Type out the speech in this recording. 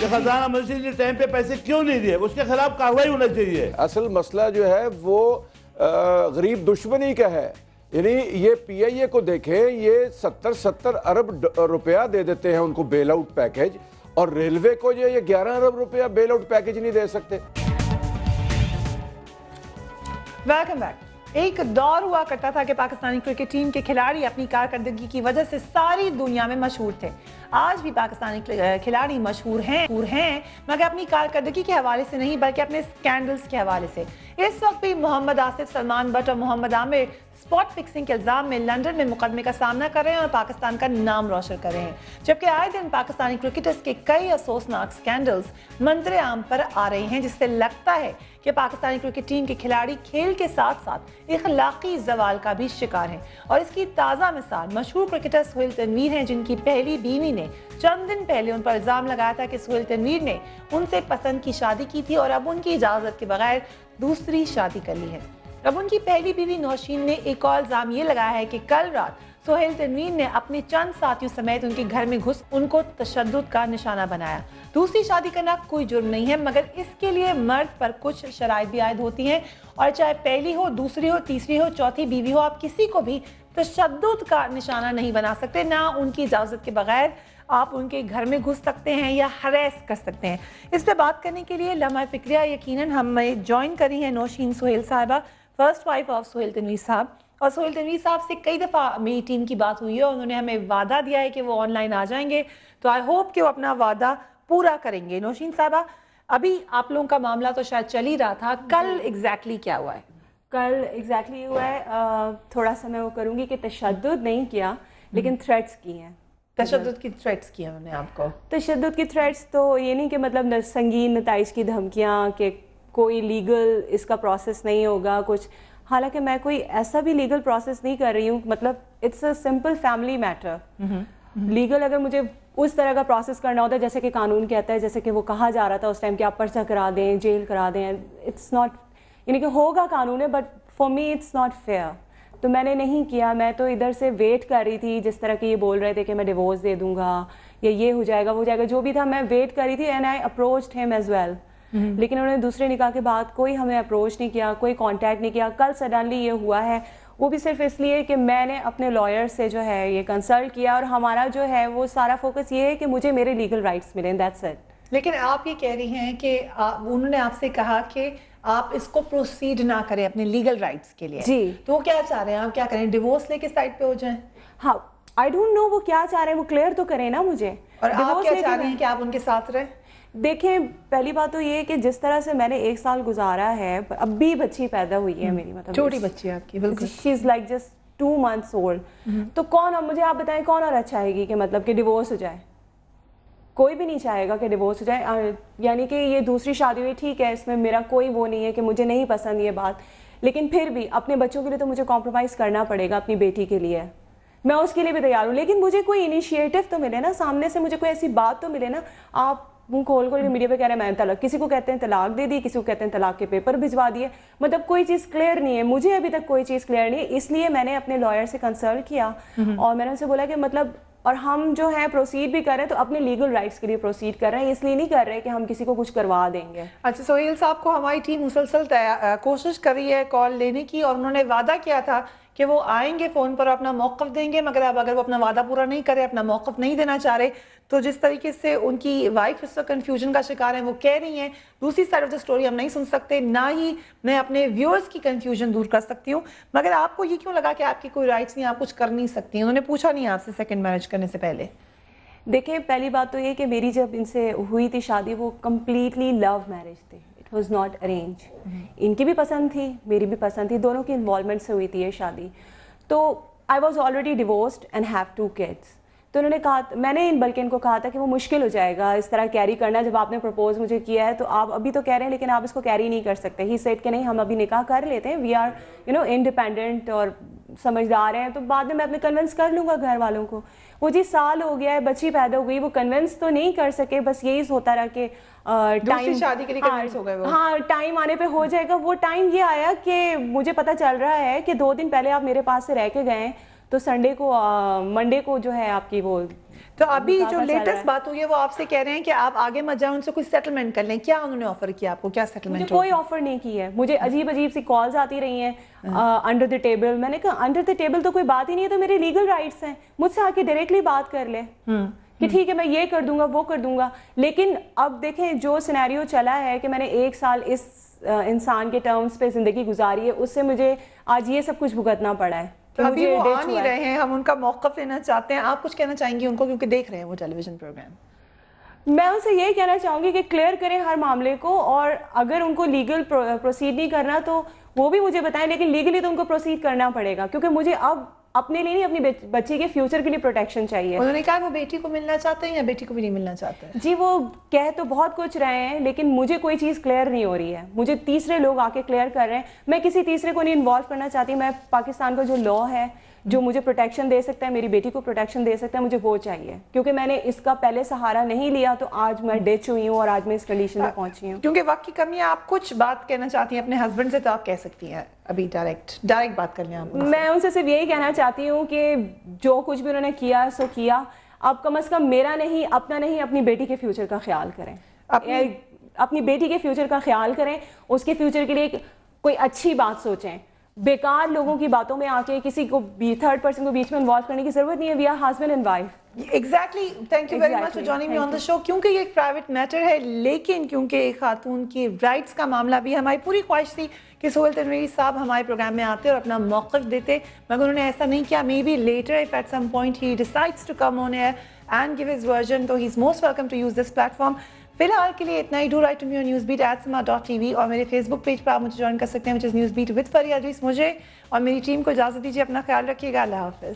کہ خزانہ مسجد نے ٹائم پہ پیسے کیوں نہیں دیے، اس کے خلاف کارروائی ہونا چاہیے۔ اصل مسئلہ جو ہے وہ غریب دشمنی کا ہے، یعنی یہ پی آئی اے کو دیکھیں، یہ 70 ارب روپیہ دے دیتے ہیں ان کو بیل آؤٹ پیکیج، اور ریلوے کو یہ 11 ارب روپیہ بیل آؤٹ پیکیج نہیں دے سکتے۔ Welcome back. ایک دور ہوا کرتا تھا کہ پاکستانی کرکٹ ٹیم کے کھلاڑی اپنی کارکردگی کی وجہ سے ساری دنیا میں مشہور تھے۔ آج بھی پاکستانی کھلاڑی مشہور ہیں مگر اپنی کارکردگی کے حوالے سے نہیں بلکہ اپنے سکینڈلز کے حوالے سے۔ اس وقت بھی محمد آصف، سلمان بٹ اور محمد عامر اسپاٹ فکسنگ کے الزام میں لندن میں مقدمے کا سامنا کر رہے ہیں اور پاکستان کا نام روشن کر رہے ہیں، جبکہ آئے دن پاکستانی کرکٹرز کے کئی افسوسناک سکینڈلز منظر عام پر آ رہے ہیں، جس سے لگتا ہے کہ پاکستانی کرکٹ ٹیم کے کھلاڑی کھیل کے ساتھ ساتھ اخلاقی زوال کا بھی شکار ہیں۔ اور اس کی تازہ مثال مشہور کرکٹر سہیل تنویر ہیں، جن کی پہلی بیوی نے چند دن پہلے ان پر الزام لگایا تھا کہ سہیل تنویر نے ان سے پسند کی شادی کی تھی اور اب ان کی اجازت کے بغیر دوسری شادی کر لی ہے۔ اب ان کی پہلی بیوی نوشین نے ایک اور الزام یہ لگایا ہے کہ کل رات سہیل تنویر نے اپنے چند ساتھیوں سمیت ان کے گھر میں گھس ان کو تشدد کا نشانہ بنایا۔ دوسری شادی کرنا کوئی جرم نہیں ہے، مگر اس کے لیے مرد پر کچھ شرائط بھی عائد ہوتی ہیں، اور چاہے پہلی ہو، دوسری ہو، تیسری ہو، چوتھی بیوی ہو، آپ کسی کو بھی تشدد کا نشانہ نہیں بنا سکتے، نہ ان کی اجازت کے بغیر آپ ان کے گھر میں گھس سکتے ہیں یا ہریس کر سکتے ہیں۔ اس پہ بات کرنے کے لیے لمحہ فکریہ یقیناً ہمیں جوائن کری ہیں نوشین سہیل صاحبہ، first wife of Sohail Tanveer صاحب، اور سہیل تنویر صاحب سے کئی دفعہ میری ٹیم کی بات ہوئی ہے، انہوں نے ہمیں وعدہ دیا ہے کہ وہ آن لائن آ جائیں گے، تو آئی ہوپ کہ وہ اپنا وعدہ پورا کریں گے۔ نوشین صاحبہ، ابھی آپ لوگوں کا معاملہ تو شاید چل ہی رہا تھا، کل ایگزیکٹلی کیا ہوا ہے؟ کل ایگزیکٹلی یہ ہوا ہے، تھوڑا سا میں وہ کروں گی کہ تشدد نہیں کیا لیکن تھریٹس کی ہیں۔ تشدد کی تھریٹس کی انہوں نے آپ کو؟ تشدد کی تھریٹس تو یہ نہیں کہ مطلب سنگین نتائج کی دھمکیاں کہ کوئی لیگل اس کا پروسیس نہیں ہوگا کچھ، حالانکہ میں کوئی ایسا بھی لیگل پروسیس نہیں کر رہی ہوں، مطلب it's a simple family matter. Legal اگر مجھے اس طرح کا پروسیس کرنا ہوتا ہے جیسے کہ قانون کہتا ہے، جیسے کہ وہ کہا جا رہا تھا اس ٹائم کہ آپ پرچہ کرا دیں، جیل کرا دیں، اٹس ناٹ، یعنی کہ ہوگا قانون ہے but for me it's not fair, تو میں نے نہیں کیا۔ میں تو ادھر سے ویٹ کر رہی تھی، جس طرح کہ یہ بول رہے تھے کہ میں ڈیورس دے دوں گا یا یہ ہو جائے گا وہ ہو جائے گا، جو بھی تھا میں ویٹ کر رہی تھی، اینڈ آئی اپروچڈ ہم ایز ویل، لیکن انہوں نے دوسرے نکاح کے بعد کوئی ہمیں اپروچ نہیں کیا، کوئی کانٹیکٹ نہیں کیا۔ کل سڈنلی یہ ہوا ہے، وہ بھی صرف اس لیے کہ میں نے اپنے لائر سے جو ہے یہ کنسلٹ کیا، اور ہمارا جو ہے وہ سارا فوکس یہ ہے کہ مجھے میرے لیگل رائٹس ملیں، دیٹس اٹ۔ لیکن آپ یہ کہہ رہی ہیں کہ انہوں نے آپ سے کہا کہ آپ اس کو پروسیڈ نہ کریں اپنے لیگل رائٹس کے لیے، جی، تو وہ کیا چاہ رہے ہیں؟ آپ کیا کریں، ڈیورس لے کے سائڈ پہ ہو جائیں؟ ہاں، آئی ڈونٹ نو وہ کیا چاہ رہے ہیں، وہ کلیئر تو کریں نا مجھے۔ اور آپ کیا چاہ رہے ہیں کہ آپ ان کے ساتھ رہیں؟ دیکھیں، پہلی بات تو یہ کہ جس طرح سے میں نے 1 سال گزارا ہے، اب بھی بچی پیدا ہوئی ہے میری، مطلب چھوٹی بچی ہے آپ کی، بالکل، she is like just 2 months old، تو کون، مجھے آپ بتائیں کون عورت چاہے گی کہ مطلب کہ ڈیورس ہو جائے؟ کوئی بھی نہیں چاہے گا کہ ڈیورس ہو جائے، یعنی کہ یہ دوسری شادی ہوئی، ٹھیک ہے، اس میں میرا کوئی وہ نہیں ہے کہ مجھے نہیں پسند یہ بات، لیکن پھر بھی اپنے بچوں کے لیے تو مجھے کمپرومائز کرنا پڑے گا، اپنی بیٹی کے لیے میں اس کے لیے بھی تیار ہوں، لیکن مجھے کوئی انیشیٹو تو ملے نا، سامنے سے مجھے کوئی ایسی بات تو ملے نا۔ آپ منہ کھول کے میڈیا پہ کہہ رہے ہیں میں طلاق، کسی کو کہتے ہیں طلاق دے دی، کسی کو کہتے ہیں طلاق کے پیپر بھجوا دیے، مطلب کوئی چیز کلیئر نہیں ہے، مجھے ابھی تک کوئی چیز کلیئر نہیں ہے، اس لیے میں نے اپنے لائر سے کنسلٹ کیا اور میں نے ان سے بولا کہ مطلب، اور ہم جو ہے پروسیڈ بھی کر رہے ہیں تو اپنے لیگل رائٹس کے لیے پروسیڈ کر رہے ہیں، اس لیے نہیں کر رہے کہ ہم کسی کو کچھ کروا دیں گے۔ اچھا، سہیل صاحب کو ہماری ٹیم مسلسل کوشش کر رہی ہے کال لینے کی، اور انہوں نے وعدہ کیا تھا کہ وہ آئیں گے فون پر، اپنا موقف دیں گے، مگر اب اگر وہ اپنا وعدہ پورا نہیں کرے، اپنا موقف نہیں دینا چاہ رہے، تو جس طریقے سے ان کی وائف اس وقت کنفیوژن کا شکار ہیں، وہ کہہ رہی ہیں دوسری سائڈ آف دا اسٹوری ہم نہیں سن سکتے، نہ ہی میں اپنے ویورز کی کنفیوژن دور کر سکتی ہوں، مگر آپ کو یہ کیوں لگا کہ آپ کی کوئی رائٹس نہیں، آپ کچھ کر نہیں سکتی؟ انہوں نے پوچھا نہیں آپ سے سیکنڈ میرج کرنے سے پہلے؟ دیکھیں، پہلی بات تو یہ کہ میری جب ان سے ہوئی تھی شادی، وہ کمپلیٹلی لو میرج تھی، اٹ واز ناٹ ارینج، ان کی بھی پسند تھی، میری بھی پسند تھی، دونوں کی انوالومنٹ سے ہوئی تھی یہ شادی، تو I was already divorced and have 2 kids، تو انہوں نے کہا، میں نے بلکہ ان کو کہا تھا کہ وہ مشکل ہو جائے گا اس طرح کیری کرنا، جب آپ نے پرپوز مجھے کیا ہے تو آپ ابھی تو کہہ رہے ہیں لیکن آپ اس کو کیری نہیں کر سکتے، ہی سیڈ کہ نہیں ہم ابھی نکاح کر لیتے ہیں، وی آر انڈیپینڈنٹ اور سمجھدار ہیں، تو بعد میں اپنے کنونس کر لوں گا گھر والوں کو۔ وہ جی سال ہو گیا ہے، بچی پیدا ہو گئی، وہ کنونس تو نہیں کر سکے، بس یہی ہوتا رہا کہ دوسری شادی کے لیے کنونس ہو گئے وہ، ہاں ٹائم آنے پہ ہو جائے گا۔ وہ ٹائم یہ آیا کہ مجھے پتہ چل رہا ہے کہ 2 دن پہلے آپ میرے پاس سے رہ کے گئے، تو سنڈے کو منڈے کو جو ہے آپ کی وہ تو ابھی جو لیٹسٹ بات ہوئی ہے وہ آپ سے کہہ رہے ہیں کہ آپ آگے مت جائیں, ان سے کچھ سیٹلمنٹ کر لیں. کیا انہوں نے آفر کیا آپ کو, کیا سیٹلمنٹ؟ مجھے کوئی آفر نہیں کی ہے. مجھے عجیب عجیب سی کالز آتی رہی ہیں انڈر دی ٹیبل. میں نے کہا انڈر دی ٹیبل تو کوئی بات ہی نہیں ہے, تو میرے لیگل رائٹس ہیں, مجھ سے آ کے ڈائریکٹلی بات کر لے کہ ٹھیک ہے میں یہ کر دوں گا وہ کر دوں گا. لیکن اب دیکھیں جو سینیریو چلا ہے کہ میں نے 1 سال اس انسان کے ٹرمز پہ زندگی گزاری ہے, اس سے مجھے آج یہ سب کچھ بھگتنا پڑا ہے. ابھی وہ آ نہیں رہے ہیں, ہم ان کا موقف لینا چاہتے ہیں. آپ کچھ کہنا چاہیں گی ان کو, کیونکہ دیکھ رہے ہیں وہ ٹیلی ویژن پروگرام؟ میں ان سے یہی کہنا چاہوں گی کہ کلیئر کریں ہر معاملے کو, اور اگر ان کو لیگل پروسیڈ نہیں کرنا تو وہ بھی مجھے بتائیں, لیکن لیگلی تو ان کو پروسیڈ کرنا پڑے گا, کیونکہ مجھے اب اپنے لیے نہیں اپنی بچی کے فیوچر کے لیے پروٹیکشن چاہیے. انہوں نے کہا وہ بیٹی کو ملنا چاہتے ہیں یا بیٹی کو بھی نہیں ملنا چاہتے؟ جی وہ کہہ تو بہت کچھ رہے ہیں, لیکن مجھے کوئی چیز کلیئر نہیں ہو رہی ہے. مجھے تیسرے لوگ آ کے کلیئر کر رہے ہیں. میں کسی تیسرے کو نہیں انوالو کرنا چاہتی. میں پاکستان کا جو لا ہے جو مجھے پروٹیکشن دے سکتا ہے, میری بیٹی کو پروٹیکشن دے سکتا ہے, مجھے وہ چاہیے, کیونکہ میں نے اس کا پہلے سہارا نہیں لیا تو آج میں ڈچ ہوئی ہوں اور آج میں اس کنڈیشن میں پہنچی ہوں. کیونکہ وقت کی کمی ہے, آپ کچھ بات کہنا چاہتی ہیں اپنے ہسبینڈ سے تو آپ کہہ سکتی ہیں ابھی, ڈائریکٹ بات کر لیں آپ. میں ان سے صرف یہی کہنا چاہتی ہوں کہ جو کچھ بھی انہوں نے کیا سو کیا, اب کم از کم میرا نہیں, اپنا نہیں, اپنی بیٹی کے فیوچر کا خیال کریں. اپنی بیٹی کے فیوچر کا خیال کریں, اس کے فیوچر کے لیے کوئی اچھی بات سوچیں. بیکار لوگوں کی باتوں میں آ کے کسی کو تھرڈ پرسن کو بیچ میں انوالو کرنے کی ضرورت نہیں ہے. We are husband and wife. Exactly, thank you very much for joining me on the show. کیونکہ یہ ایک پرائیویٹ میٹر ہے, لیکن کیونکہ ایک خاتون کی رائٹس کا معاملہ بھی, ہماری پوری خواہش تھی کہ سہیل تنویری صاحب ہمارے پروگرام میں آتے اور اپنا موقف دیتے, مگر انہوں نے ایسا نہیں کیا. Maybe later of at some point he decides to come on air and give his version, تو he is most welcome to use this platform. فی الحال کے لیے اتنا ہی. Do write to me on newsbeat@sama.tv, اور میرے face بک page پر آپ مجھے جوائن کر سکتے ہیں, which is newsbeat with فریہ Idris. مجھے اور میری ٹیم کو اجازت دیجیے, اپنا خیال رکھیے گا. اللہ حافظ.